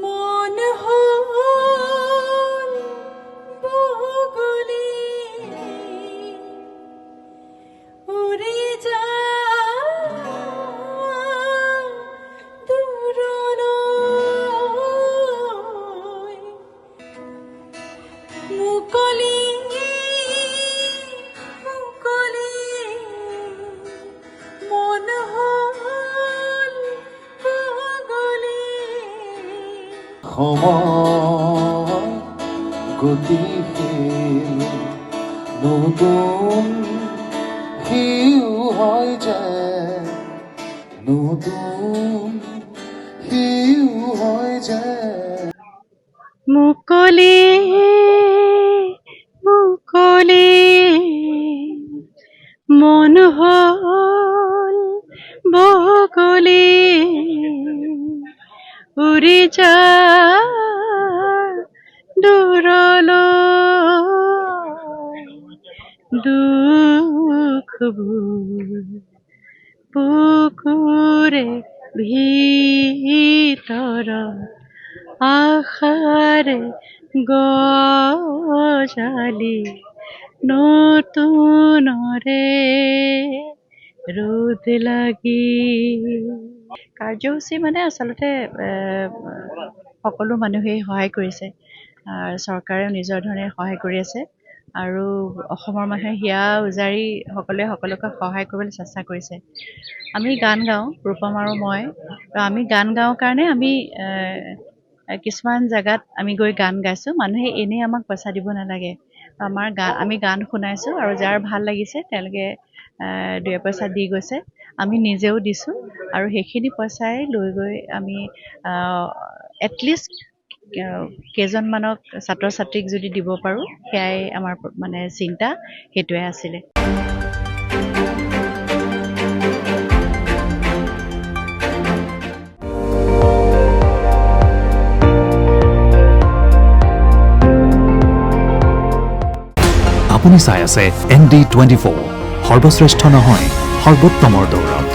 মন হল বগলে উড়ে যায় দূরলৈ মুকলি মুকলি মন হল বগলে সময় গতিশীল নতুন সিও হয় যে নতুন সিও হয় যে মুকলি মুকলি মন হল বগলে উড়ি যায় দূৰলৈ দুখবোৰ বুকুৰে ভিতৰত আশাৰে গজালি নতুনৰে ৰ'দ লাগি কাৰ্যসূচী মানে আচলতে সকলো মানুহেই সহায় কৰিছে চৰকাৰেও নিজৰ ধৰণে সহায় কৰি আছে আৰু অসমৰ মানুহে হিয়া উজাৰি সকলোকে সহায় কৰিবলৈ চেষ্টা কৰিছে আমি গান গাওঁ ৰূপম আৰু মই আমি গান গাওঁ কাৰণে আমি কিছুমান জেগাত আমি গৈ গান গাইছোঁ মানুহে এনেই আমাক পইচা দিব নালাগে আমি গান শুনাইছোঁ আৰু যাৰ ভাল লাগিছে তেওঁলোকে 2 পইচা দি গৈছে আমি নিজেও দিছোঁ আৰু সেইখিনি পইচাই লৈ গৈ আমি এটলিষ্ট কেইজনমানক ছাত্ৰ ছাত্ৰীক যদি দিব পাৰোঁ সেয়াই আমাৰ মানে চিন্তা সেইটোৱে আছিলে আপুনি চাই আছে ND24 সৰ্বশ্ৰেষ্ঠ নহয় সৰ্বোত্তমৰ দৌৰত